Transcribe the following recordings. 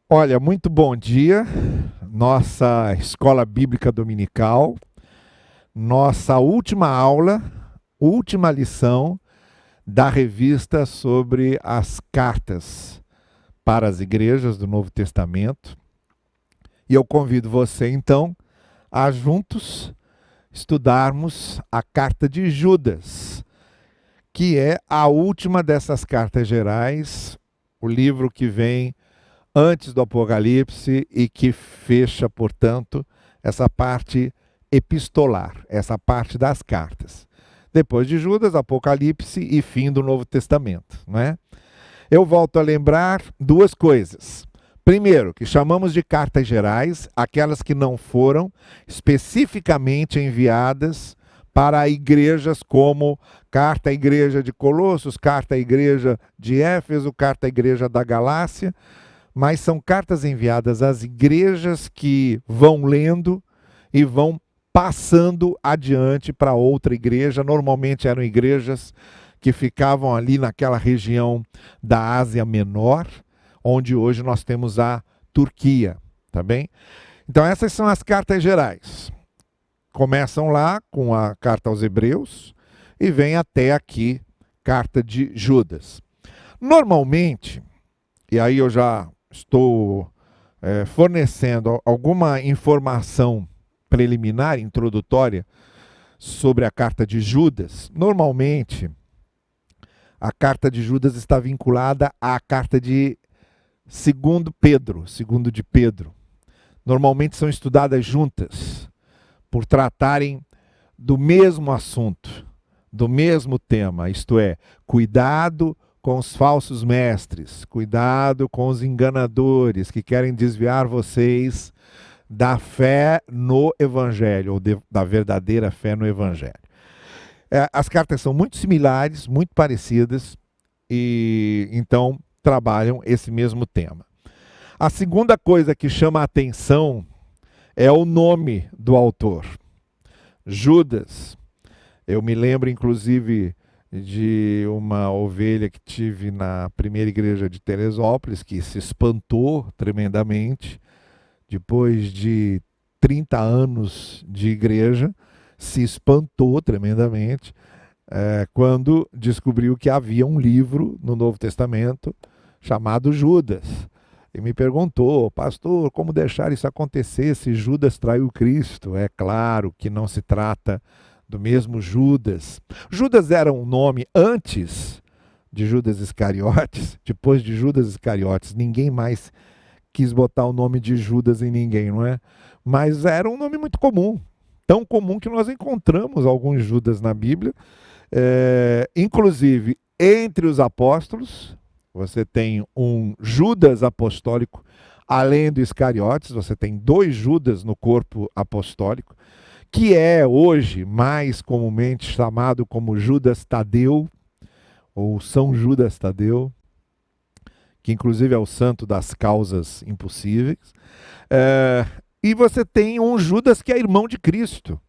Olha, muito bom dia. Nossa escola bíblica dominical, nossa última aula, última lição da revista sobre as cartas para as igrejas do Novo Testamento. E eu convido você, então, a juntos estudarmos a carta de Judas, que é a última dessas cartas gerais, o livro que vem antes do Apocalipse e que fecha, portanto, essa parte epistolar, essa parte das cartas. Depois de Judas, Apocalipse e fim do Novo Testamento, não é? Eu volto a lembrar duas coisas. Primeiro, que chamamos de cartas gerais, aquelas que não foram especificamente enviadas para igrejas como carta à igreja de Colossos, carta à igreja de Éfeso, carta à igreja da Galácia, mas são cartas enviadas às igrejas que vão lendo e vão passando adiante para outra igreja. Normalmente eram igrejas que ficavam ali naquela região da Ásia Menor, onde hoje nós temos a Turquia, tá bem? Então essas são as cartas gerais. Começam lá com a carta aos Hebreus e vem até aqui, carta de Judas. Normalmente, e aí eu já estou fornecendo alguma informação preliminar, introdutória, sobre a carta de Judas. Normalmente, a carta de Judas está vinculada à carta de 2 de Pedro. Normalmente são estudadas juntas, por tratarem do mesmo assunto, do mesmo tema, isto é, cuidado com os falsos mestres, cuidado com os enganadores que querem desviar vocês da fé no Evangelho, ou da verdadeira fé no Evangelho. As cartas são muito similares, muito parecidas, e então trabalham esse mesmo tema. A segunda coisa que chama a atenção é o nome do autor. Judas. Eu me lembro, inclusive, de uma ovelha que tive na primeira igreja de Teresópolis, que se espantou tremendamente, depois de 30 anos de igreja, se espantou tremendamente quando descobriu que havia um livro no Novo Testamento chamado Judas. E me perguntou, pastor, como deixar isso acontecer se Judas traiu Cristo? É claro que não se trata do mesmo Judas. Judas era um nome antes de Judas Iscariotes, depois de Judas Iscariotes, ninguém mais quis botar o nome de Judas em ninguém, não é? Mas era um nome muito comum, tão comum que nós encontramos alguns Judas na Bíblia, inclusive entre os apóstolos. Você tem um Judas apostólico, além do Iscariotes, você tem 2 Judas no corpo apostólico, que é hoje mais comumente chamado como Judas Tadeu, ou São Judas Tadeu, que inclusive é o santo das causas impossíveis. E você tem um Judas que é irmão de Cristo.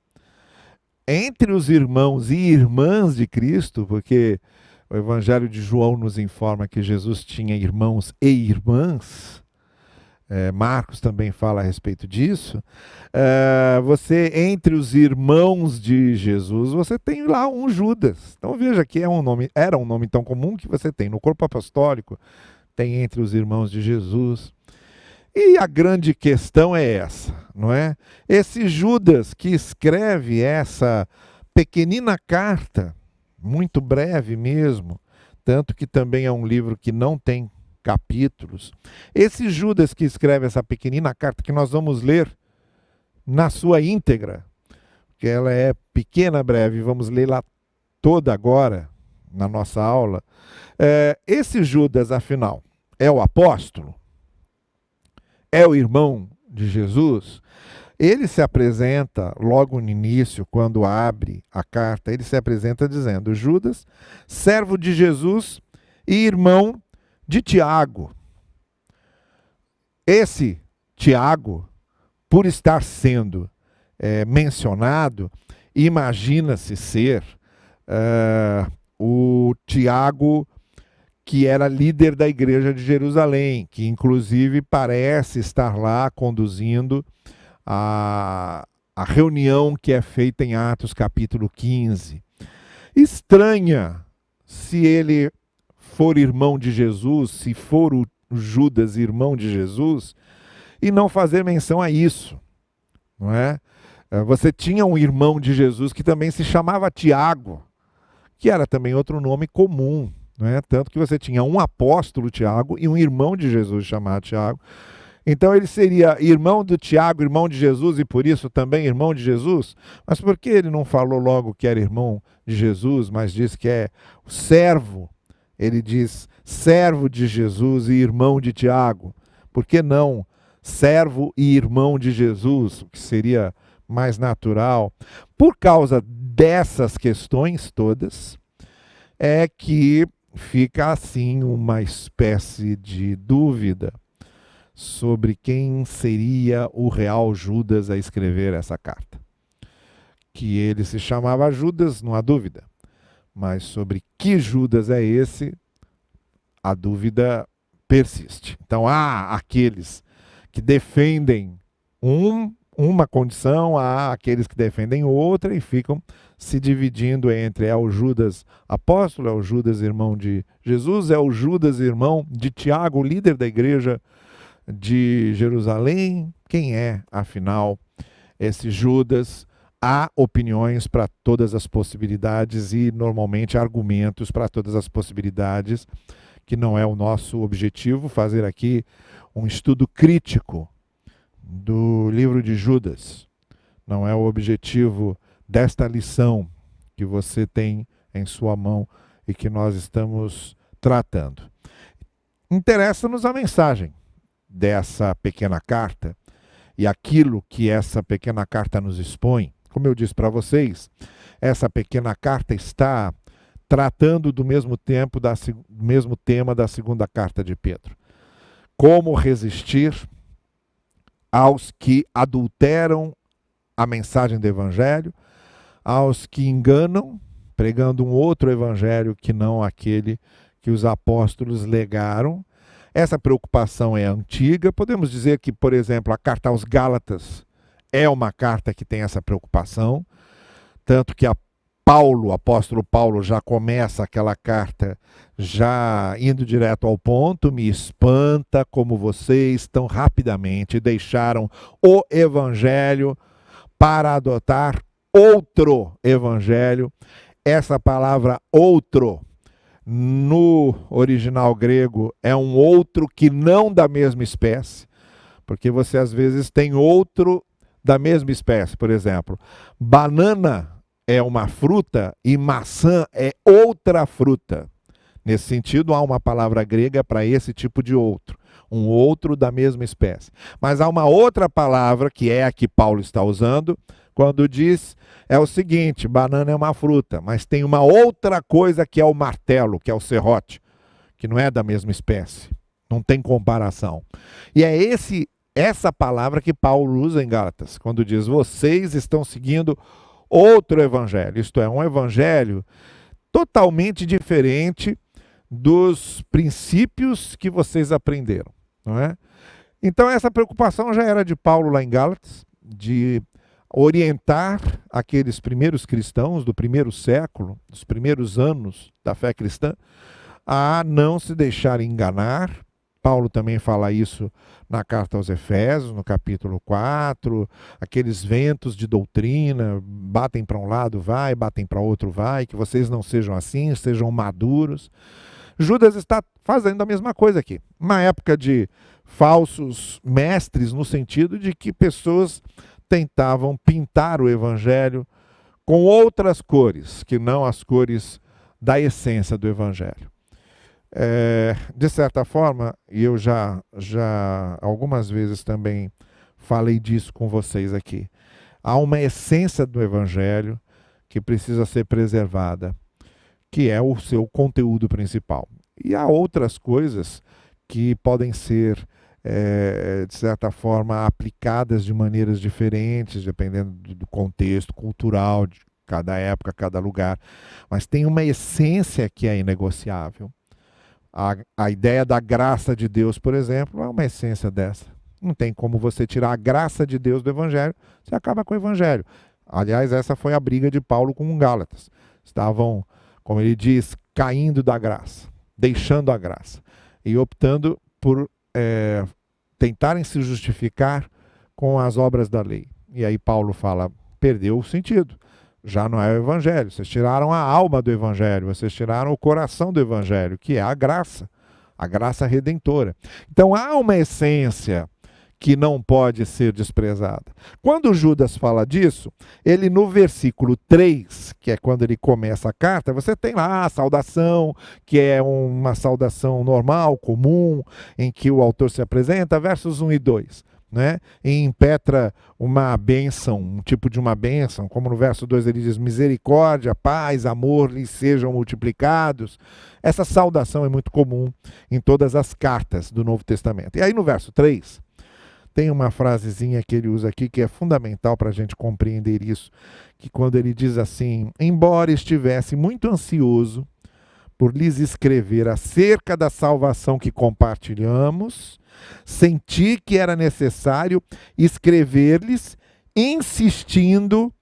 Entre os irmãos e irmãs de Cristo, porque o Evangelho de João nos informa que Jesus tinha irmãos e irmãs. Marcos também fala a respeito disso. Você, entre os irmãos de Jesus, você tem lá um Judas. Então veja que era um nome tão comum que você tem no corpo apostólico, tem entre os irmãos de Jesus. E a grande questão é essa, não é? Esse Judas que escreve essa pequenina carta, muito breve mesmo, tanto que também é um livro que não tem capítulos. Esse Judas que escreve essa pequenina carta, que nós vamos ler na sua íntegra, que ela é pequena, breve, vamos lê-la toda agora, na nossa aula. Esse Judas, afinal, é o apóstolo? É o irmão de Jesus? Ele se apresenta logo no início, quando abre a carta, ele se apresenta dizendo: Judas, servo de Jesus e irmão de Tiago. Esse Tiago, por estar sendo mencionado, imagina-se ser o Tiago que era líder da igreja de Jerusalém, que inclusive parece estar lá conduzindo a reunião que é feita em Atos capítulo 15. Estranha se ele for irmão de Jesus, se for o Judas irmão de Jesus, e não fazer menção a isso, não é? Você tinha um irmão de Jesus que também se chamava Tiago, que era também outro nome comum, não é? Tanto que você tinha um apóstolo Tiago e um irmão de Jesus chamado Tiago. Então ele seria irmão do Tiago, irmão de Jesus, e por isso também irmão de Jesus? Mas por que ele não falou logo que era irmão de Jesus, mas disse que é o servo? Ele diz servo de Jesus e irmão de Tiago. Por que não servo e irmão de Jesus, o que seria mais natural? Por causa dessas questões todas, é que fica assim uma espécie de dúvida sobre quem seria o real Judas a escrever essa carta. Que ele se chamava Judas, não há dúvida. Mas sobre que Judas é esse, a dúvida persiste. Então há aqueles que defendem uma condição, há aqueles que defendem outra e ficam se dividindo entre é o Judas apóstolo, é o Judas irmão de Jesus, é o Judas irmão de Tiago, líder da igreja de Jerusalém. Quem é, afinal, esse Judas? Há opiniões para todas as possibilidades e, normalmente, argumentos para todas as possibilidades, que não é o nosso objetivo fazer aqui um estudo crítico do livro de Judas. Não é o objetivo desta lição que você tem em sua mão e que nós estamos tratando. Interessa-nos a mensagem dessa pequena carta e aquilo que essa pequena carta nos expõe. Como eu disse para vocês, essa pequena carta está tratando do mesmo tema da segunda carta de Pedro. Como resistir aos que adulteram a mensagem do evangelho, aos que enganam, pregando um outro evangelho que não aquele que os apóstolos legaram. Essa preocupação é antiga. Podemos dizer que, por exemplo, a carta aos Gálatas é uma carta que tem essa preocupação, tanto que o apóstolo Paulo já começa aquela carta já indo direto ao ponto. Me espanta como vocês tão rapidamente deixaram o evangelho para adotar outro evangelho. Essa palavra outro, no original grego, é um outro que não da mesma espécie, porque você às vezes tem outro da mesma espécie. Por exemplo, banana é uma fruta e maçã é outra fruta. Nesse sentido, há uma palavra grega para esse tipo de outro, um outro da mesma espécie. Mas há uma outra palavra, que é a que Paulo está usando, quando diz, é o seguinte: banana é uma fruta, mas tem uma outra coisa que é o martelo, que é o serrote, que não é da mesma espécie, não tem comparação. E é essa palavra que Paulo usa em Gálatas, quando diz, vocês estão seguindo outro evangelho, isto é, um evangelho totalmente diferente dos princípios que vocês aprenderam, não é? Então essa preocupação já era de Paulo lá em Gálatas, de orientar aqueles primeiros cristãos do primeiro século, dos primeiros anos da fé cristã, a não se deixarem enganar. Paulo também fala isso na carta aos Efésios, no capítulo 4, aqueles ventos de doutrina, batem para um lado, vai, batem para outro, vai, que vocês não sejam assim, sejam maduros. Judas está fazendo a mesma coisa aqui, uma época de falsos mestres, no sentido de que pessoas tentavam pintar o evangelho com outras cores, que não as cores da essência do evangelho. De certa forma, e eu já algumas vezes também falei disso com vocês aqui, há uma essência do evangelho que precisa ser preservada, que é o seu conteúdo principal. E há outras coisas que podem ser, de certa forma, aplicadas de maneiras diferentes, dependendo do contexto cultural de cada época, cada lugar. Mas tem uma essência que é inegociável. A ideia da graça de Deus, por exemplo, é uma essência dessa. Não tem como você tirar a graça de Deus do Evangelho, você acaba com o Evangelho. Aliás, essa foi a briga de Paulo com os Gálatas. Estavam, como ele diz, caindo da graça, deixando a graça e optando por tentarem se justificar com as obras da lei. E aí Paulo fala, perdeu o sentido. Já não é o Evangelho. Vocês tiraram a alma do Evangelho, vocês tiraram o coração do Evangelho, que é a graça redentora. Então há uma essência que não pode ser desprezada. Quando Judas fala disso, ele no versículo 3, que é quando ele começa a carta, você tem lá a saudação, que é uma saudação normal, comum, em que o autor se apresenta, versos 1 e 2. Né? E impetra uma bênção, um tipo de uma bênção, como no verso 2 ele diz, misericórdia, paz, amor lhes sejam multiplicados. Essa saudação é muito comum em todas as cartas do Novo Testamento. E aí no verso 3, tem uma frasezinha que ele usa aqui que é fundamental para a gente compreender isso, que quando ele diz assim, embora estivesse muito ansioso por lhes escrever acerca da salvação que compartilhamos, senti que era necessário escrever-lhes, insistindo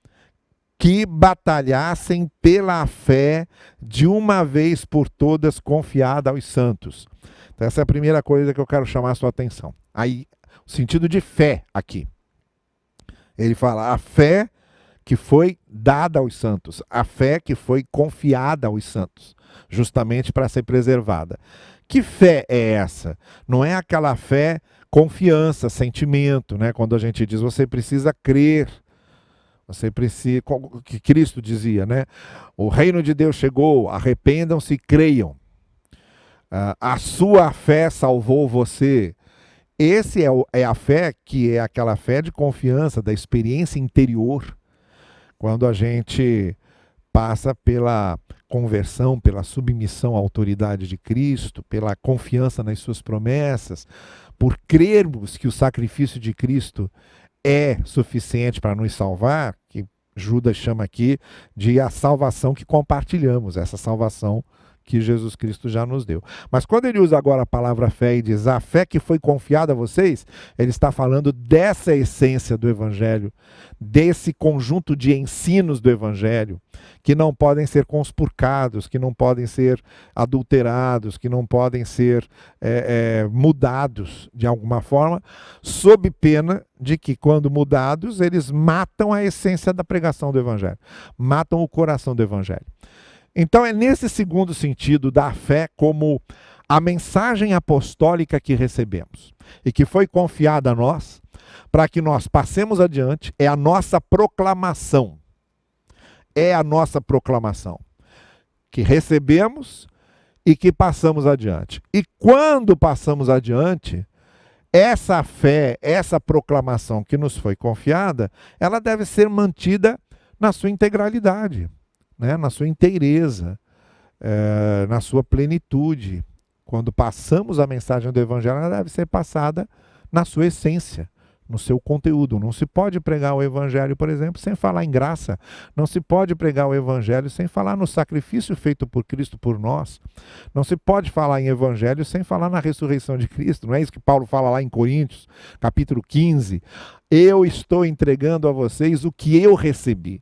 que batalhassem pela fé de uma vez por todas confiada aos santos. Então, essa é a primeira coisa que eu quero chamar a sua atenção. Aí, o sentido de fé aqui. Ele fala a fé que foi dada aos santos, a fé que foi confiada aos santos, justamente para ser preservada. Que fé é essa? Não é aquela fé, confiança, sentimento, né? Quando a gente diz você precisa crer, você precisa, que Cristo dizia, né? O reino de Deus chegou, arrependam-se e creiam. A sua fé salvou você. Esse é a fé que é aquela fé de confiança, da experiência interior, quando a gente passa pela conversão, pela submissão à autoridade de Cristo, pela confiança nas suas promessas, por crermos que o sacrifício de Cristo é suficiente para nos salvar, que Judas chama aqui de a salvação que compartilhamos, essa salvação que Jesus Cristo já nos deu. Mas quando ele usa agora a palavra fé e diz a fé que foi confiada a vocês, ele está falando dessa essência do Evangelho, desse conjunto de ensinos do Evangelho, que não podem ser conspurcados, que não podem ser adulterados, que não podem ser mudados de alguma forma, sob pena de que, quando mudados, eles matam a essência da pregação do Evangelho, matam o coração do Evangelho. Então é nesse segundo sentido da fé como a mensagem apostólica que recebemos e que foi confiada a nós, para que nós passemos adiante, é a nossa proclamação. É a nossa proclamação que recebemos e que passamos adiante. E quando passamos adiante, essa fé, essa proclamação que nos foi confiada, ela deve ser mantida na sua integralidade. Né, na sua inteireza, na sua plenitude. Quando passamos a mensagem do Evangelho, ela deve ser passada na sua essência, no seu conteúdo. Não se pode pregar o Evangelho, por exemplo, sem falar em graça. Não se pode pregar o Evangelho sem falar no sacrifício feito por Cristo por nós. Não se pode falar em Evangelho sem falar na ressurreição de Cristo. Não é isso que Paulo fala lá em Coríntios, capítulo 15? Eu estou entregando a vocês o que eu recebi.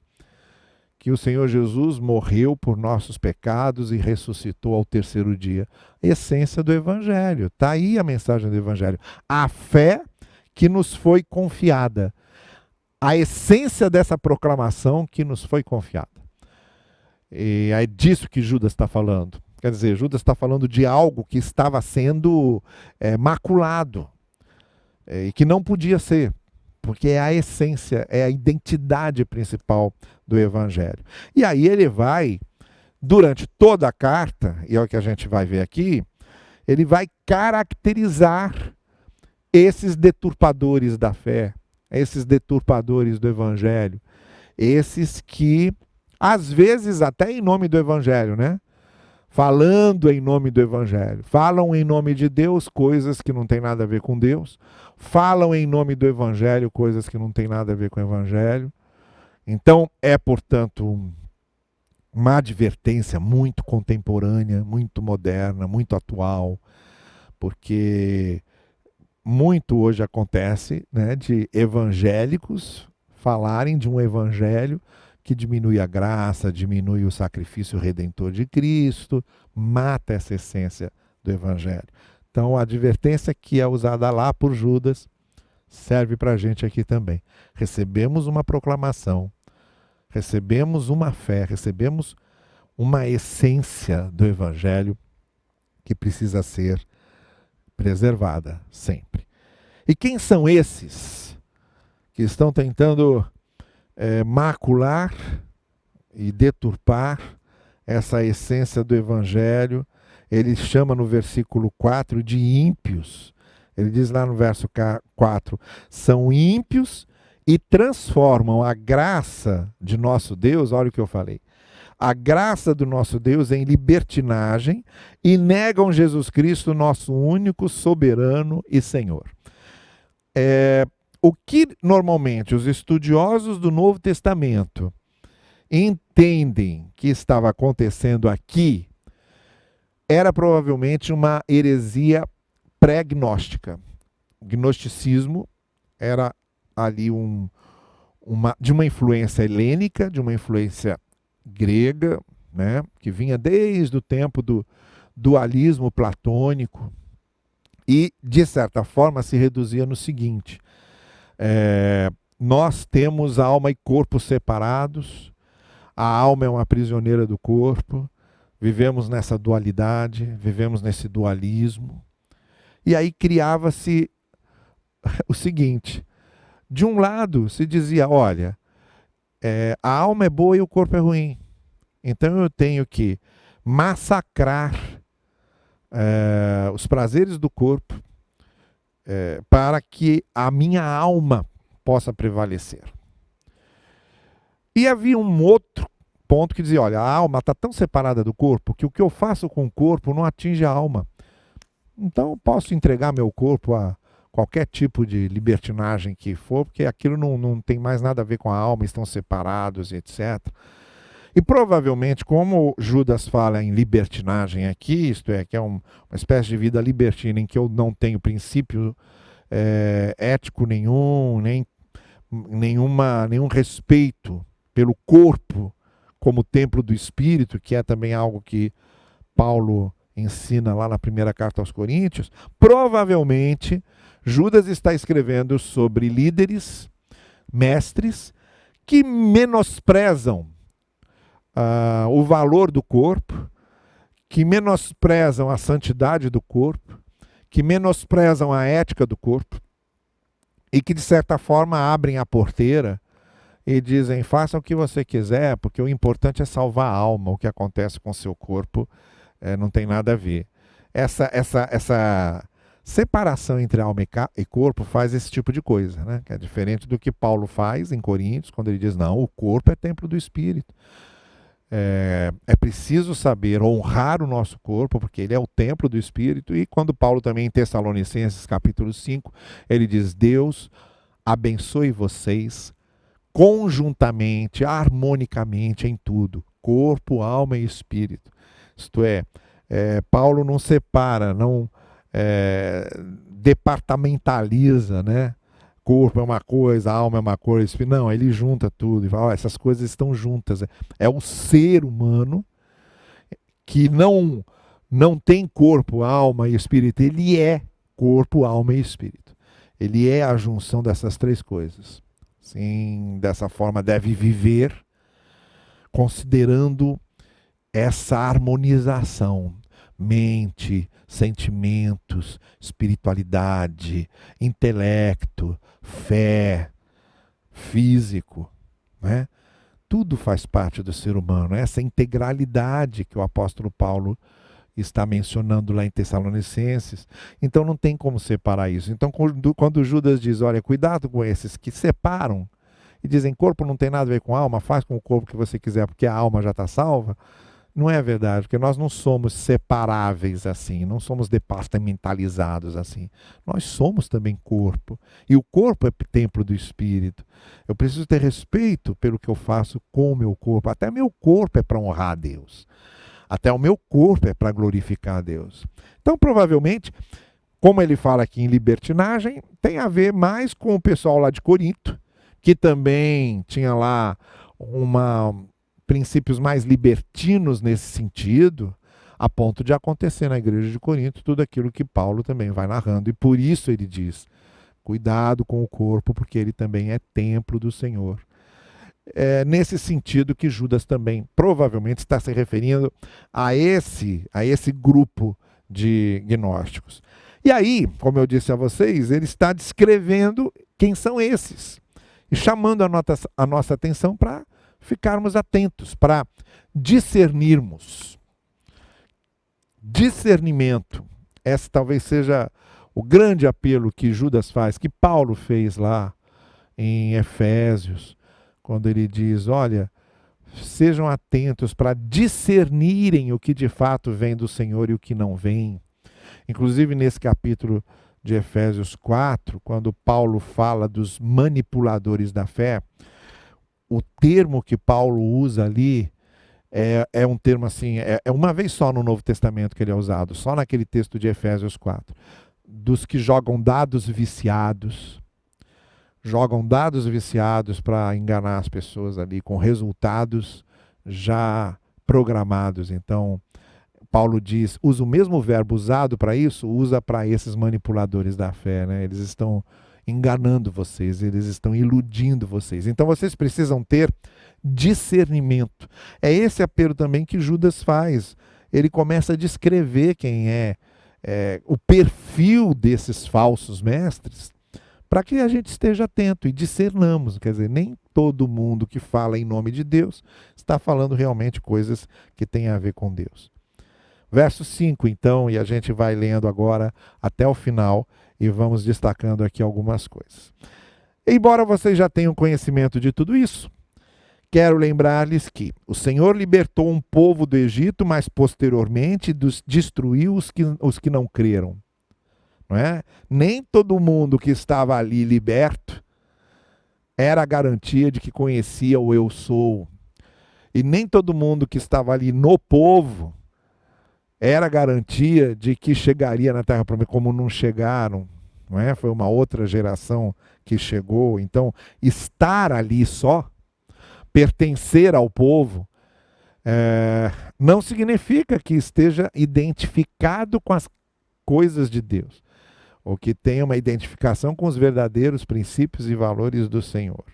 Que o Senhor Jesus morreu por nossos pecados e ressuscitou ao terceiro dia. Essência do Evangelho. Está aí a mensagem do Evangelho. A fé que nos foi confiada. A essência dessa proclamação que nos foi confiada. E é disso que Judas está falando. Quer dizer, Judas está falando de algo que estava sendo maculado. E que não podia ser. Porque é a essência, é a identidade principal do Evangelho. E aí ele vai, durante toda a carta, e é o que a gente vai ver aqui, ele vai caracterizar esses deturpadores da fé, esses deturpadores do Evangelho, esses que, às vezes, até em nome do Evangelho, né? Falando em nome do Evangelho, falam em nome de Deus coisas que não tem nada a ver com Deus, falam em nome do Evangelho coisas que não tem nada a ver com o Evangelho. Então, é, portanto, uma advertência muito contemporânea, muito moderna, muito atual, porque muito hoje acontece, né, de evangélicos falarem de um evangelho que diminui a graça, diminui o sacrifício redentor de Cristo, mata essa essência do evangelho. Então, a advertência que é usada lá por Judas serve para a gente aqui também. Recebemos uma proclamação, recebemos uma fé, recebemos uma essência do evangelho que precisa ser preservada sempre. E quem são esses que estão tentando macular e deturpar essa essência do evangelho? Ele chama no versículo 4 de ímpios. Ele diz lá no verso 4, são ímpios e transformam a graça de nosso Deus, olha o que eu falei, a graça do nosso Deus em libertinagem e negam Jesus Cristo, nosso único soberano e Senhor. O que normalmente os estudiosos do Novo Testamento entendem que estava acontecendo aqui era provavelmente uma heresia pré-gnóstica. O gnosticismo era ali de uma influência helênica, de uma influência grega, né, que vinha desde o tempo do dualismo platônico e, de certa forma, se reduzia no seguinte: nós temos alma e corpo separados, a alma é uma prisioneira do corpo, vivemos nessa dualidade, vivemos nesse dualismo. E aí criava-se o seguinte: de um lado se dizia, olha, a alma é boa e o corpo é ruim, então eu tenho que massacrar os prazeres do corpo para que a minha alma possa prevalecer. E havia um outro ponto que dizia, olha, a alma está tão separada do corpo que o que eu faço com o corpo não atinge a alma. Então eu posso entregar meu corpo a qualquer tipo de libertinagem que for, porque aquilo não tem mais nada a ver com a alma, estão separados, etc. E provavelmente, como Judas fala em libertinagem aqui, isto é, que é uma espécie de vida libertina em que eu não tenho princípio ético nenhum, nenhum respeito pelo corpo como templo do Espírito, que é também algo que Paulo ensina lá na primeira carta aos Coríntios, provavelmente Judas está escrevendo sobre líderes, mestres, que menosprezam o valor do corpo, que menosprezam a santidade do corpo, que menosprezam a ética do corpo e que, de certa forma, abrem a porteira e dizem, faça o que você quiser, porque o importante é salvar a alma, o que acontece com o seu corpo não tem nada a ver. Essa separação entre alma e corpo faz esse tipo de coisa, né? Que é diferente do que Paulo faz em Coríntios, quando ele diz, não, o corpo é templo do Espírito. É preciso saber honrar o nosso corpo, porque ele é o templo do Espírito. E quando Paulo também em Tessalonicenses capítulo 5, ele diz, Deus abençoe vocês conjuntamente, harmonicamente em tudo, corpo, alma e espírito. Isto é, Paulo não separa, não departamentaliza, né? Corpo é uma coisa, alma é uma coisa, espírito. Não, ele junta tudo e fala, essas coisas estão juntas. É o ser humano que não tem corpo, alma e espírito, ele é corpo, alma e espírito. Ele é a junção dessas três coisas. Sim, dessa forma deve viver considerando essa harmonização, mente, sentimentos, espiritualidade, intelecto, fé, físico, né? Tudo faz parte do ser humano, essa integralidade que o apóstolo Paulo está mencionando lá em Tessalonicenses. Então não tem como separar isso. Então quando Judas diz, olha, cuidado com esses que separam e dizem, corpo não tem nada a ver com alma, faz com o corpo que você quiser, porque a alma já está salva, Não é verdade, porque nós não somos separáveis assim, não somos departamentalizados assim. Nós somos também corpo. E o corpo é templo do Espírito. Eu preciso ter respeito pelo que eu faço com o meu corpo. Até meu corpo é para honrar a Deus. Até o meu corpo é para glorificar a Deus. Então, provavelmente, como ele fala aqui em libertinagem, tem a ver mais com o pessoal lá de Corinto, que também tinha lá princípios mais libertinos nesse sentido, a ponto de acontecer na igreja de Corinto tudo aquilo que Paulo também vai narrando. E por isso ele diz, cuidado com o corpo, porque ele também é templo do Senhor. É nesse sentido que Judas também provavelmente está se referindo a esse grupo de gnósticos. E aí, como eu disse a vocês, ele está descrevendo quem são esses e chamando a nossa atenção para ficarmos atentos, para discernirmos. Discernimento. Esse talvez seja o grande apelo que Judas faz, que Paulo fez lá em Efésios, quando ele diz, olha, sejam atentos para discernirem o que de fato vem do Senhor e o que não vem. Inclusive nesse capítulo de Efésios 4, quando Paulo fala dos manipuladores da fé, o termo que Paulo usa ali é um termo assim, é uma vez só no Novo Testamento que ele é usado, só naquele texto de Efésios 4. Dos que jogam dados viciados para enganar as pessoas ali, com resultados já programados. Então, Paulo diz, usa o mesmo verbo usado para isso, usa para esses manipuladores da fé, né? Eles estão enganando vocês, eles estão iludindo vocês. Então vocês precisam ter discernimento. É esse apelo também que Judas faz. Ele começa a descrever quem é o perfil desses falsos mestres, para que a gente esteja atento e discernamos. Quer dizer, nem todo mundo que fala em nome de Deus está falando realmente coisas que têm a ver com Deus. Verso 5, então, e a gente vai lendo agora até o final e vamos destacando aqui algumas coisas. Embora vocês já tenham conhecimento de tudo isso, quero lembrar-lhes que o Senhor libertou um povo do Egito, mas posteriormente destruiu os que não creram. Não é? Nem todo mundo que estava ali liberto era a garantia de que conhecia o eu sou. E nem todo mundo que estava ali no povo era garantia de que chegaria na Terra Prometida, como não chegaram, não é? Foi uma outra geração que chegou. Então, estar ali só, pertencer ao povo, não significa que esteja identificado com as coisas de Deus, ou que tenha uma identificação com os verdadeiros princípios e valores do Senhor.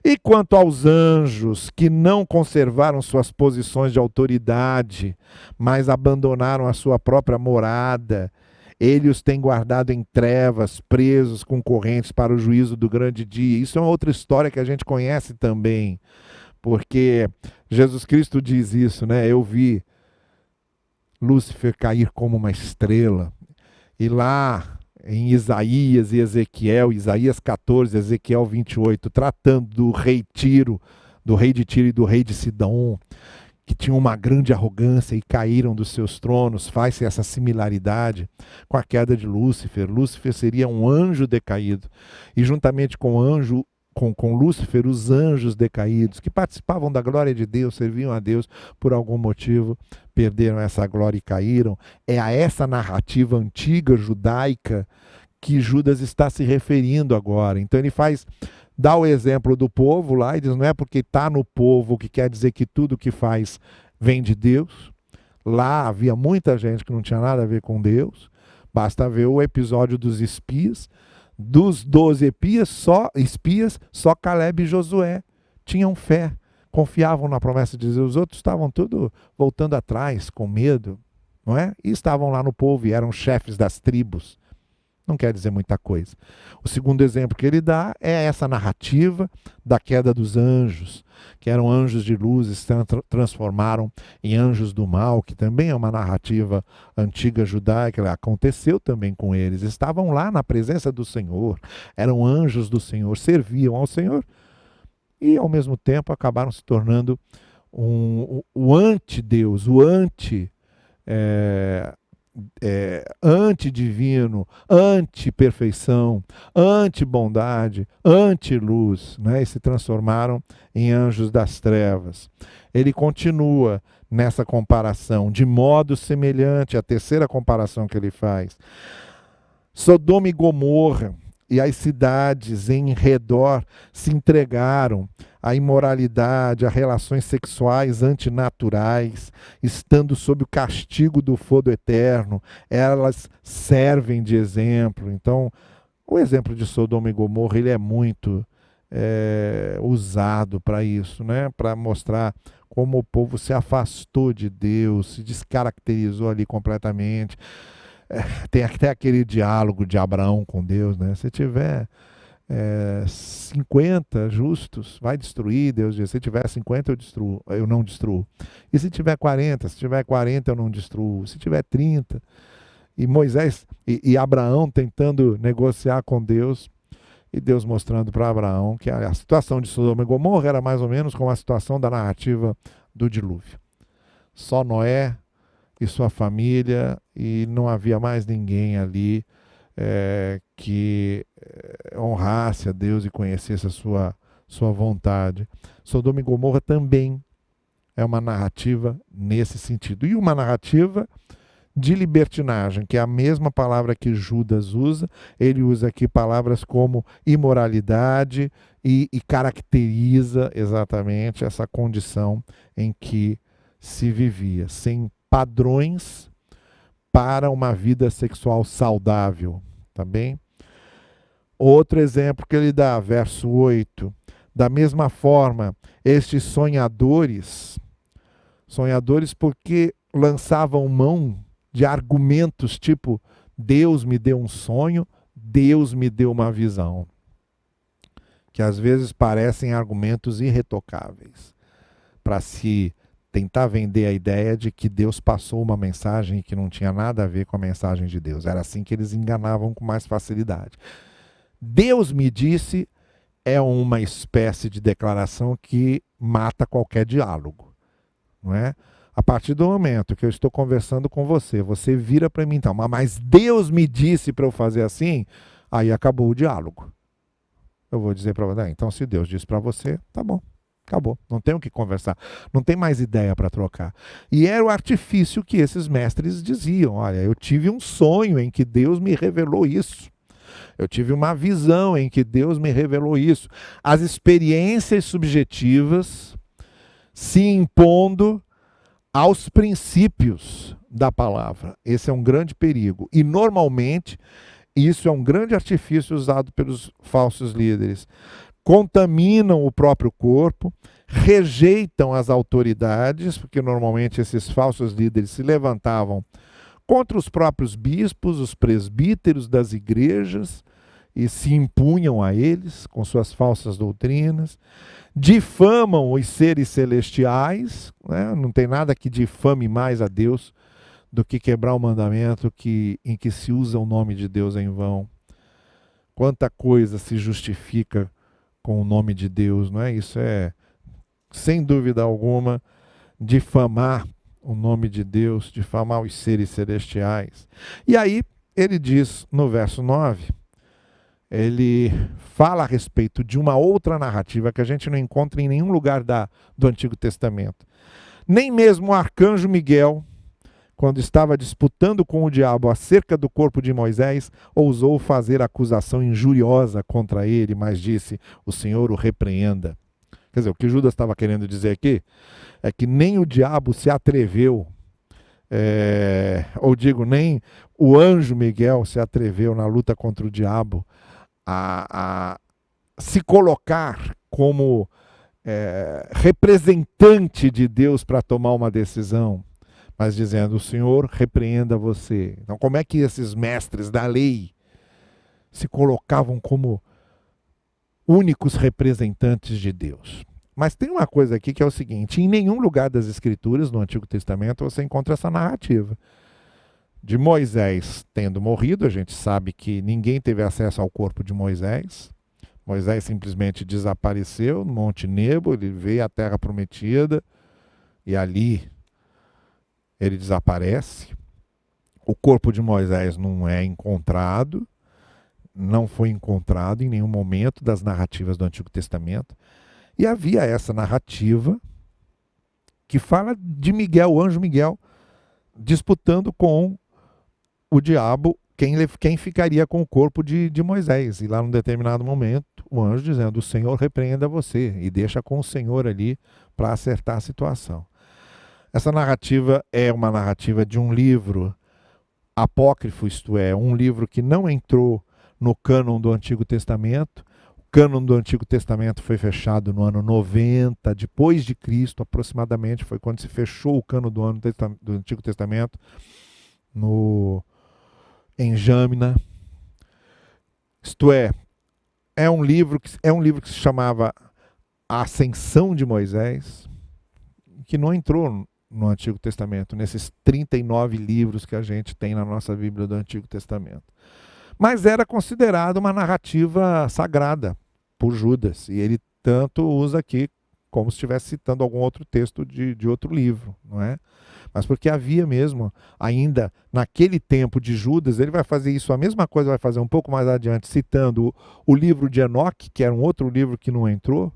E quanto aos anjos que não conservaram suas posições de autoridade, mas abandonaram a sua própria morada, ele os tem guardado em trevas, presos com correntes para o juízo do grande dia. Isso é uma outra história que a gente conhece também, porque Jesus Cristo diz isso, né? Eu vi Lúcifer cair como uma estrela, e lá em Isaías e Ezequiel, Isaías 14, Ezequiel 28, tratando do rei Tiro, do rei de Tiro e do rei de Sidom, que tinham uma grande arrogância e caíram dos seus tronos. Faz-se essa similaridade com a queda de Lúcifer. Lúcifer seria um anjo decaído, e juntamente com Lúcifer, os anjos decaídos, que participavam da glória de Deus, serviam a Deus, por algum motivo perderam essa glória e caíram. É a essa narrativa antiga judaica que Judas está se referindo agora. Então ele dá o exemplo do povo lá e diz, não é porque está no povo que quer dizer que tudo que faz vem de Deus. Lá havia muita gente que não tinha nada a ver com Deus. Basta ver o episódio dos espias. Dos 12 espias, só Caleb e Josué tinham fé, confiavam na promessa de Deus. Os outros estavam tudo voltando atrás, com medo, não é? E estavam lá no povo e eram chefes das tribos. Não quer dizer muita coisa. O segundo exemplo que ele dá é essa narrativa da queda dos anjos, que eram anjos de luz e se transformaram em anjos do mal, que também é uma narrativa antiga judaica. Aconteceu também com eles. Estavam lá na presença do Senhor, eram anjos do Senhor, serviam ao Senhor e ao mesmo tempo acabaram se tornando o anti-Deus, o anti-divino, anti-perfeição, anti-bondade, anti-luz, né? E se transformaram em anjos das trevas. Ele continua nessa comparação, de modo semelhante à terceira comparação que ele faz. Sodoma e Gomorra e as cidades em redor se entregaram à imoralidade, a relações sexuais antinaturais, estando sob o castigo do fogo eterno. Elas servem de exemplo. Então, o exemplo de Sodoma e Gomorra ele é muito usado para isso, né? Para mostrar como o povo se afastou de Deus, se descaracterizou ali completamente. Tem até aquele diálogo de Abraão com Deus, né? Se tiver 50 justos, vai destruir, Deus diz. Se tiver 50, eu não destruo. E se tiver 40, eu não destruo. Se tiver 30. E Moisés e Abraão tentando negociar com Deus, e Deus mostrando para Abraão que a situação de Sodoma e Gomorra era mais ou menos como a situação da narrativa do dilúvio. Só Noé e sua família, e não havia mais ninguém ali que honrasse a Deus e conhecesse a sua vontade. Sodoma e Gomorra também é uma narrativa nesse sentido. E uma narrativa de libertinagem, que é a mesma palavra que Judas usa. Ele usa aqui palavras como imoralidade e caracteriza exatamente essa condição em que se vivia, sem padrões para uma vida sexual saudável, tá bem? Outro exemplo que ele dá, verso 8. Da mesma forma, estes sonhadores porque lançavam mão de argumentos tipo, Deus me deu um sonho, Deus me deu uma visão, que às vezes parecem argumentos irretocáveis, para se tentar vender a ideia de que Deus passou uma mensagem que não tinha nada a ver com a mensagem de Deus. Era assim que eles enganavam com mais facilidade. Deus me disse é uma espécie de declaração que mata qualquer diálogo, não é? A partir do momento que eu estou conversando com você, você vira para mim, então, mas Deus me disse para eu fazer assim, aí acabou o diálogo. Eu vou dizer para você, então se Deus disse para você, tá bom. Acabou, não tem o que conversar, não tem mais ideia para trocar. E era o artifício que esses mestres diziam: olha, eu tive um sonho em que Deus me revelou isso. Eu tive uma visão em que Deus me revelou isso. As experiências subjetivas se impondo aos princípios da palavra. Esse é um grande perigo. E normalmente isso é um grande artifício usado pelos falsos líderes. Contaminam o próprio corpo, rejeitam as autoridades, porque normalmente esses falsos líderes se levantavam contra os próprios bispos, os presbíteros das igrejas, e se impunham a eles com suas falsas doutrinas, difamam os seres celestiais, né? Não tem nada que difame mais a Deus do que quebrar o mandamento em que se usa o nome de Deus em vão. Quanta coisa se justifica com o nome de Deus, não é? Isso é, sem dúvida alguma, difamar o nome de Deus, difamar os seres celestiais. E aí, ele diz no verso 9, ele fala a respeito de uma outra narrativa que a gente não encontra em nenhum lugar do Antigo Testamento. Nem mesmo o arcanjo Miguel, quando estava disputando com o diabo acerca do corpo de Moisés, ousou fazer acusação injuriosa contra ele, mas disse, o Senhor o repreenda. Quer dizer, o que Judas estava querendo dizer aqui é que nem o diabo se atreveu, nem o anjo Miguel se atreveu na luta contra o diabo a se colocar como representante de Deus para tomar uma decisão, mas dizendo, o Senhor repreenda você. Então, como é que esses mestres da lei se colocavam como únicos representantes de Deus? Mas tem uma coisa aqui que é o seguinte, em nenhum lugar das Escrituras, no Antigo Testamento, você encontra essa narrativa. De Moisés tendo morrido, a gente sabe que ninguém teve acesso ao corpo de Moisés. Moisés simplesmente desapareceu no Monte Nebo, ele veio à Terra Prometida, e ali ele desaparece. O corpo de Moisés não é encontrado, não foi encontrado em nenhum momento das narrativas do Antigo Testamento. E havia essa narrativa que fala de Miguel, o anjo Miguel, disputando com o diabo quem ficaria com o corpo de Moisés. E lá num determinado momento, o anjo dizendo: o Senhor repreenda você, e deixa com o Senhor ali para acertar a situação. Essa narrativa é uma narrativa de um livro apócrifo, isto é, um livro que não entrou no cânon do Antigo Testamento. O cânon do Antigo Testamento foi fechado no ano 90 depois de Cristo, aproximadamente, foi quando se fechou o cânon do Antigo Testamento em Jâmina. Isto é um livro que se chamava A Ascensão de Moisés, que não entrou no Antigo Testamento, nesses 39 livros que a gente tem na nossa Bíblia do Antigo Testamento. Mas era considerado uma narrativa sagrada por Judas, e ele tanto usa aqui como se estivesse citando algum outro texto de outro livro, não é? Mas porque havia mesmo, ainda naquele tempo de Judas, ele vai fazer isso, a mesma coisa vai fazer um pouco mais adiante, citando o livro de Enoque, que era um outro livro que não entrou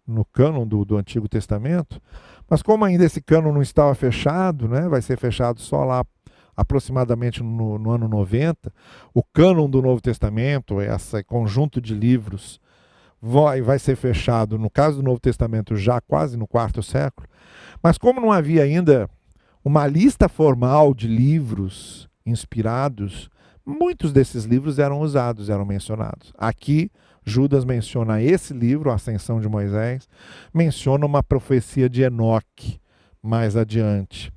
no cânon do Antigo Testamento. Mas como ainda esse cânon não estava fechado, né, vai ser fechado só lá aproximadamente no ano 90, o cânon do Novo Testamento, esse conjunto de livros, vai ser fechado, no caso do Novo Testamento, já quase no quarto século. Mas como não havia ainda uma lista formal de livros inspirados, muitos desses livros eram usados, eram mencionados. Aqui, Judas menciona esse livro, A Ascensão de Moisés, menciona uma profecia de Enoque mais adiante.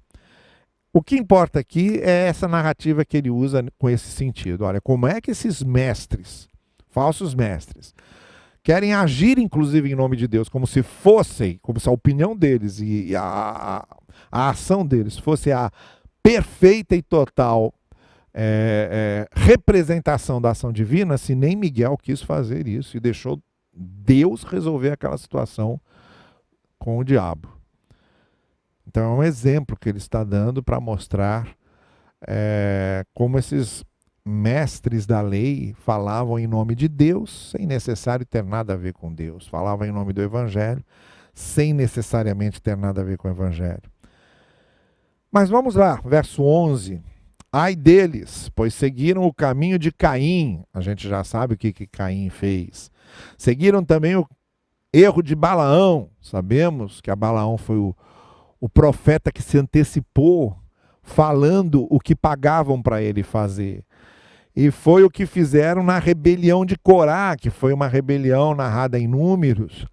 O que importa aqui é essa narrativa que ele usa com esse sentido. Olha, como é que esses mestres, falsos mestres, querem agir inclusive em nome de Deus, como se a opinião deles e a ação deles fosse a perfeita e total representação da ação divina, se nem Miguel quis fazer isso e deixou Deus resolver aquela situação com o diabo. Então é um exemplo que ele está dando para mostrar como esses mestres da lei falavam em nome de Deus, sem necessário ter nada a ver com Deus. Falavam em nome do Evangelho, sem necessariamente ter nada a ver com o Evangelho. Mas vamos lá, verso 11. Ai deles, pois seguiram o caminho de Caim. A gente já sabe o que Caim fez. Seguiram também o erro de Balaão. Sabemos que Balaão foi o profeta que se antecipou, falando o que pagavam para ele fazer. E foi o que fizeram na rebelião de Corá, que foi uma rebelião narrada em Números.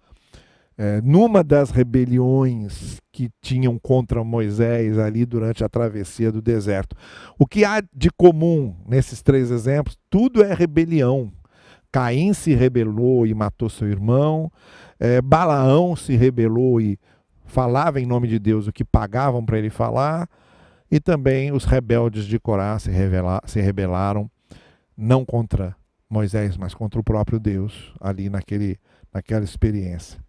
Numa das rebeliões que tinham contra Moisés ali durante a travessia do deserto. O que há de comum nesses três exemplos? Tudo é rebelião. Caim se rebelou e matou seu irmão. Balaão se rebelou e falava em nome de Deus o que pagavam para ele falar. E também os rebeldes de Corá se rebelaram, não contra Moisés, mas contra o próprio Deus, ali naquela experiência.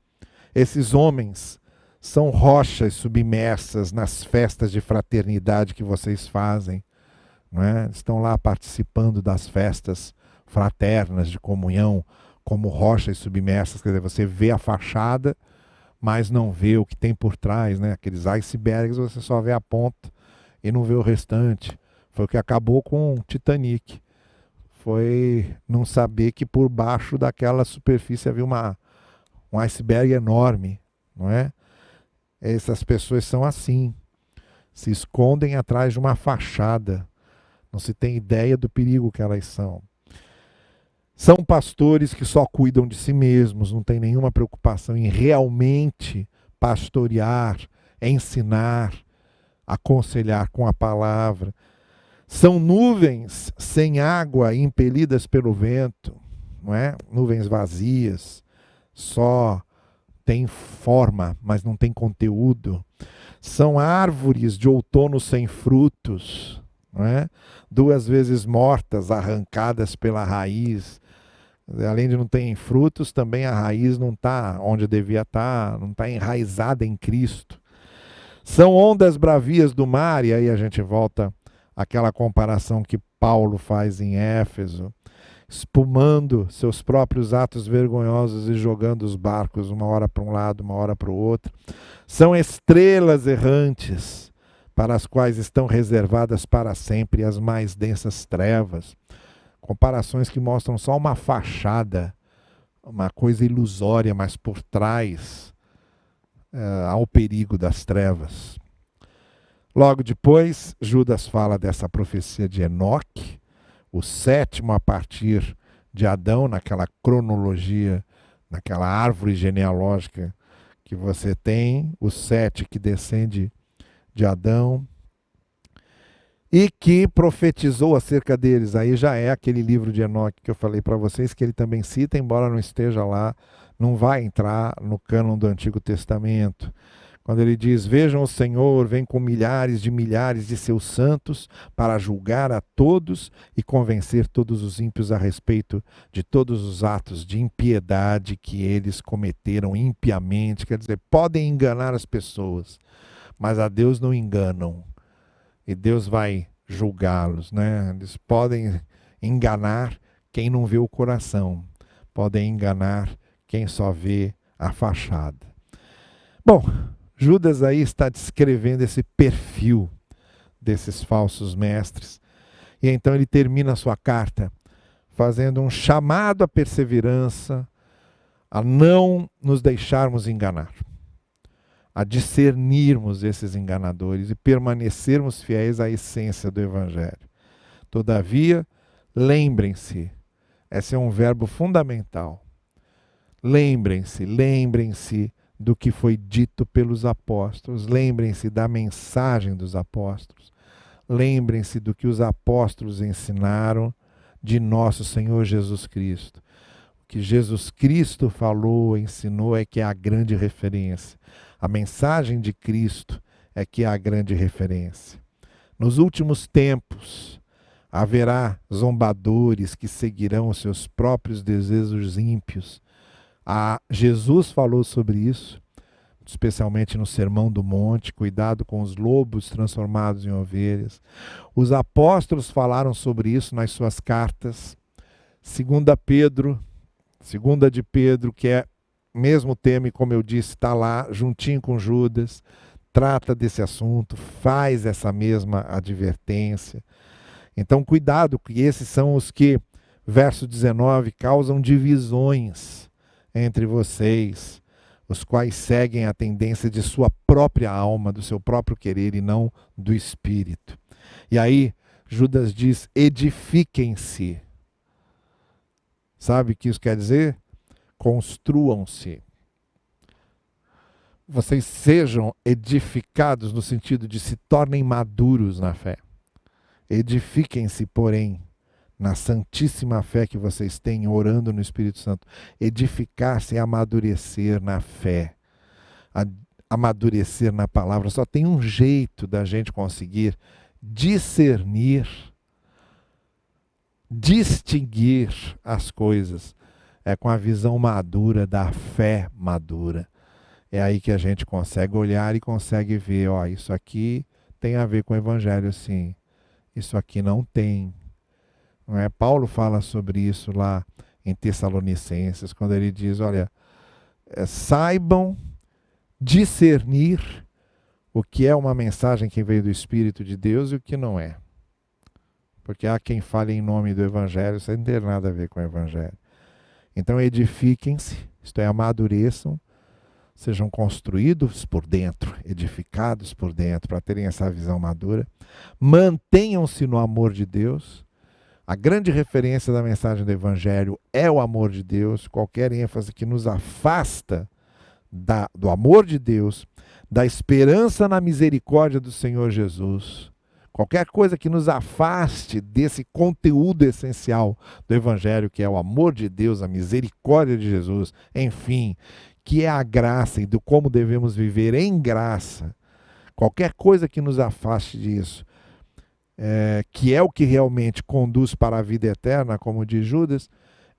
Esses homens são rochas submersas nas festas de fraternidade que vocês fazem, não é? Estão lá participando das festas fraternas de comunhão como rochas submersas, quer dizer, você vê a fachada, mas não vê o que tem por trás, né? Aqueles icebergs, você só vê a ponta e não vê o restante. Foi o que acabou com o Titanic. Foi não saber que por baixo daquela superfície havia um iceberg enorme, não é? Essas pessoas são assim, se escondem atrás de uma fachada, não se tem ideia do perigo que elas são. São pastores que só cuidam de si mesmos, não tem nenhuma preocupação em realmente pastorear, ensinar, aconselhar com a palavra. São nuvens sem água impelidas pelo vento, não é? Nuvens vazias, só tem forma, mas não tem conteúdo. São árvores de outono sem frutos, não é? 2 vezes mortas, arrancadas pela raiz. Além de não ter frutos, também a raiz não está onde devia estar, não está enraizada em Cristo. São ondas bravias do mar, e aí a gente volta àquela comparação que Paulo faz em Éfeso, espumando seus próprios atos vergonhosos e jogando os barcos uma hora para um lado, uma hora para o outro. São estrelas errantes, para as quais estão reservadas para sempre as mais densas trevas. Comparações que mostram só uma fachada, uma coisa ilusória, mas por trás há o perigo das trevas. Logo depois, Judas fala dessa profecia de Enoque, o sétimo a partir de Adão, naquela cronologia, naquela árvore genealógica que você tem, o 7 que descende de Adão, e que profetizou acerca deles. Aí já é aquele livro de Enoque que eu falei para vocês, que ele também cita, embora não esteja lá, não vai entrar no cânon do Antigo Testamento. Quando ele diz, vejam o Senhor, vem com milhares de seus santos para julgar a todos e convencer todos os ímpios a respeito de todos os atos de impiedade que eles cometeram impiamente. Quer dizer, podem enganar as pessoas, mas a Deus não enganam. E Deus vai julgá-los, né? Eles podem enganar quem não vê o coração, podem enganar quem só vê a fachada. Bom, Judas aí está descrevendo esse perfil desses falsos mestres. E então ele termina a sua carta fazendo um chamado à perseverança, a não nos deixarmos enganar, a discernirmos esses enganadores e permanecermos fiéis à essência do Evangelho. Todavia, lembrem-se, esse é um verbo fundamental. Lembrem-se do que foi dito pelos apóstolos, lembrem-se da mensagem dos apóstolos, lembrem-se do que os apóstolos ensinaram de nosso Senhor Jesus Cristo. O que Jesus Cristo falou, ensinou é que é a grande referência. A mensagem de Cristo é que é a grande referência. Nos últimos tempos, haverá zombadores que seguirão os seus próprios desejos ímpios. Jesus falou sobre isso, especialmente no Sermão do Monte, cuidado com os lobos transformados em ovelhas. Os apóstolos falaram sobre isso nas suas cartas. Segunda de Pedro, que é mesmo tema, e como eu disse, está lá juntinho com Judas, trata desse assunto, faz essa mesma advertência. Então, cuidado, que esses são os que, verso 19, causam divisões entre vocês, os quais seguem a tendência de sua própria alma, do seu próprio querer e não do Espírito. E aí, Judas diz, edifiquem-se. Sabe o que isso quer dizer? Construam-se. Vocês sejam edificados no sentido de se tornem maduros na fé. Edifiquem-se, porém, na santíssima fé que vocês têm, orando no Espírito Santo. Edificar-se é amadurecer na fé, amadurecer na palavra. Só tem um jeito da gente conseguir discernir, distinguir as coisas. É com a visão madura da fé madura. É aí que a gente consegue olhar e consegue ver, ó, isso aqui tem a ver com o Evangelho, sim. Isso aqui não tem. Não é? Paulo fala sobre isso lá em Tessalonicenses, quando ele diz, olha, saibam discernir o que é uma mensagem que veio do Espírito de Deus e o que não é. Porque há quem fale em nome do Evangelho sem ter nada a ver com o Evangelho. Então edifiquem-se, isto é, amadureçam, sejam construídos por dentro, edificados por dentro, para terem essa visão madura. Mantenham-se no amor de Deus. A grande referência da mensagem do Evangelho é o amor de Deus. Qualquer ênfase que nos afasta do amor de Deus, da esperança na misericórdia do Senhor Jesus, qualquer coisa que nos afaste desse conteúdo essencial do Evangelho, que é o amor de Deus, a misericórdia de Jesus, enfim, que é a graça e do como devemos viver em graça, qualquer coisa que nos afaste disso, que é o que realmente conduz para a vida eterna, como diz Judas,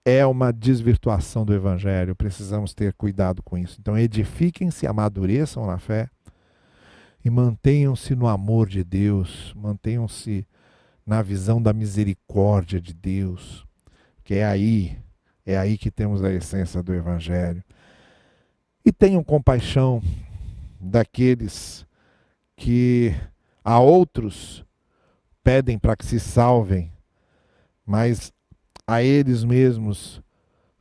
é uma desvirtuação do Evangelho. Precisamos ter cuidado com isso. Então edifiquem-se, amadureçam na fé e mantenham-se no amor de Deus, mantenham-se na visão da misericórdia de Deus, que é aí que temos a essência do Evangelho. E tenham compaixão daqueles que a outros pedem para que se salvem, mas a eles mesmos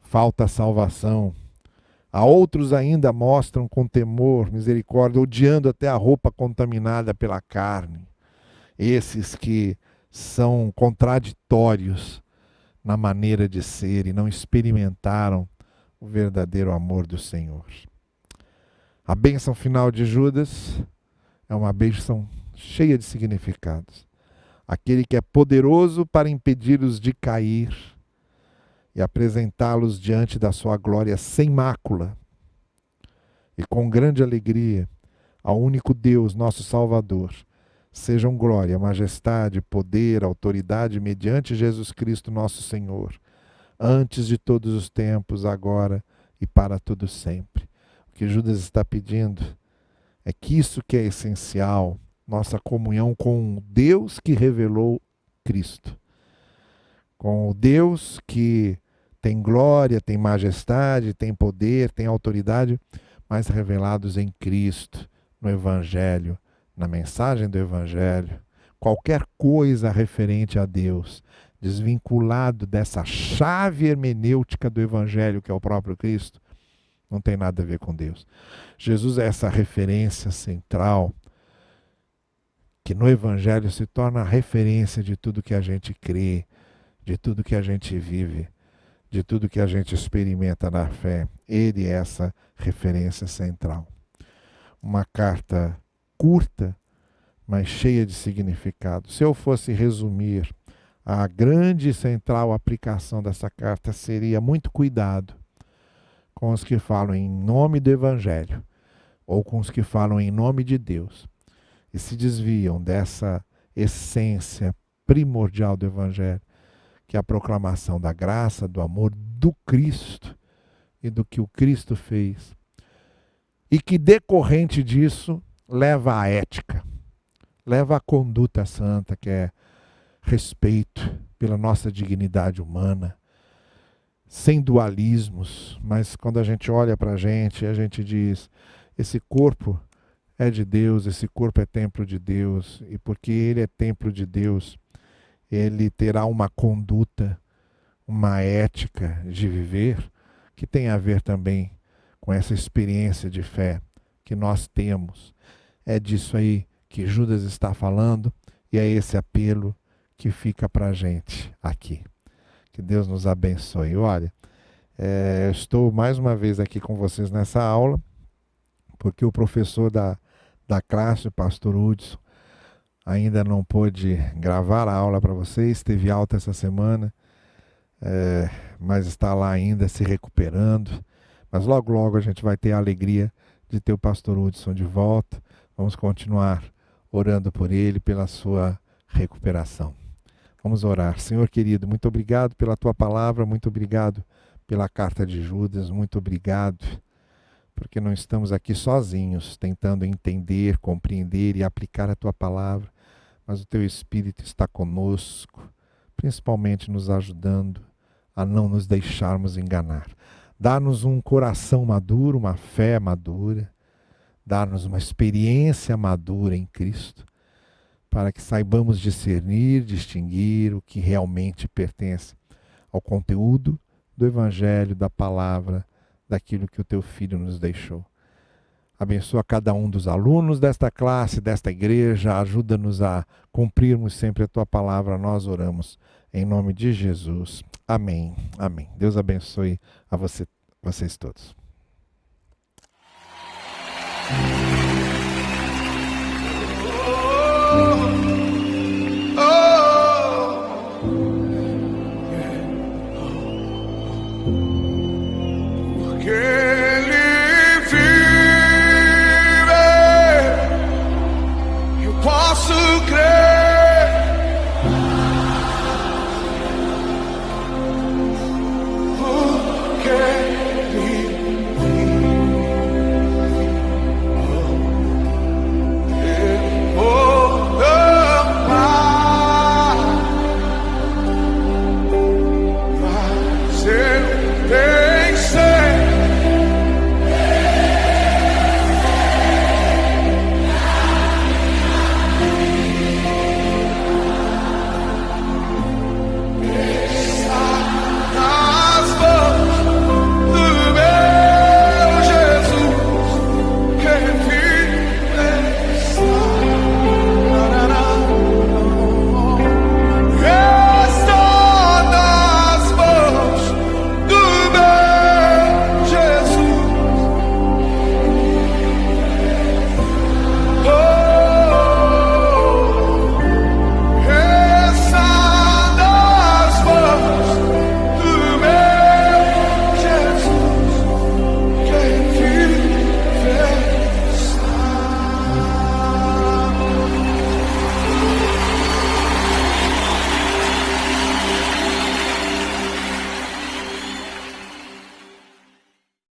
falta salvação. A outros ainda mostram com temor, misericórdia, odiando até a roupa contaminada pela carne. Esses que são contraditórios na maneira de ser e não experimentaram o verdadeiro amor do Senhor. A bênção final de Judas é uma bênção cheia de significados. Aquele que é poderoso para impedi-los de cair e apresentá-los diante da sua glória sem mácula e com grande alegria ao único Deus, nosso Salvador. Sejam glória, majestade, poder, autoridade mediante Jesus Cristo, nosso Senhor, antes de todos os tempos, agora e para todo sempre. O que Judas está pedindo é que isso que é essencial, nossa comunhão com o Deus que revelou Cristo, com o Deus que tem glória, tem majestade, tem poder, tem autoridade, mas revelados em Cristo, no Evangelho, na mensagem do Evangelho. Qualquer coisa referente a Deus, desvinculado dessa chave hermenêutica do Evangelho, que é o próprio Cristo, não tem nada a ver com Deus. Jesus é essa referência central, que no Evangelho se torna a referência de tudo que a gente crê, de tudo que a gente vive, de tudo que a gente experimenta na fé. Ele é essa referência central. Uma carta curta, mas cheia de significado. Se eu fosse resumir, a grande e central aplicação dessa carta seria muito cuidado com os que falam em nome do Evangelho ou com os que falam em nome de Deus e se desviam dessa essência primordial do Evangelho, que é a proclamação da graça, do amor do Cristo e do que o Cristo fez. E que decorrente disso leva à ética, leva à conduta santa, que é respeito pela nossa dignidade humana, sem dualismos, mas quando a gente olha para a gente diz, esse corpo é de Deus, esse corpo é templo de Deus, e porque ele é templo de Deus, ele terá uma conduta, uma ética de viver, que tem a ver também com essa experiência de fé que nós temos. É disso aí que Judas está falando, e é esse apelo que fica para a gente aqui. Que Deus nos abençoe. Olha, eu estou mais uma vez aqui com vocês nessa aula, porque o professor da classe, o pastor Hudson, ainda não pôde gravar a aula para vocês, teve alta essa semana, mas está lá ainda se recuperando. Mas logo, logo a gente vai ter a alegria de ter o pastor Hudson de volta. Vamos continuar orando por ele, pela sua recuperação. Vamos orar. Senhor querido, muito obrigado pela tua palavra, muito obrigado pela carta de Judas, muito obrigado, porque não estamos aqui sozinhos, tentando entender, compreender e aplicar a tua palavra, mas o teu Espírito está conosco, principalmente nos ajudando a não nos deixarmos enganar. Dá-nos um coração maduro, uma fé madura, dá-nos uma experiência madura em Cristo, para que saibamos discernir, distinguir o que realmente pertence ao conteúdo do Evangelho, da palavra, daquilo que o teu Filho nos deixou. Abençoa cada um dos alunos desta classe, desta igreja, ajuda-nos a cumprirmos sempre a tua palavra, nós oramos em nome de Jesus. Amém. Amém. Deus abençoe a vocês todos.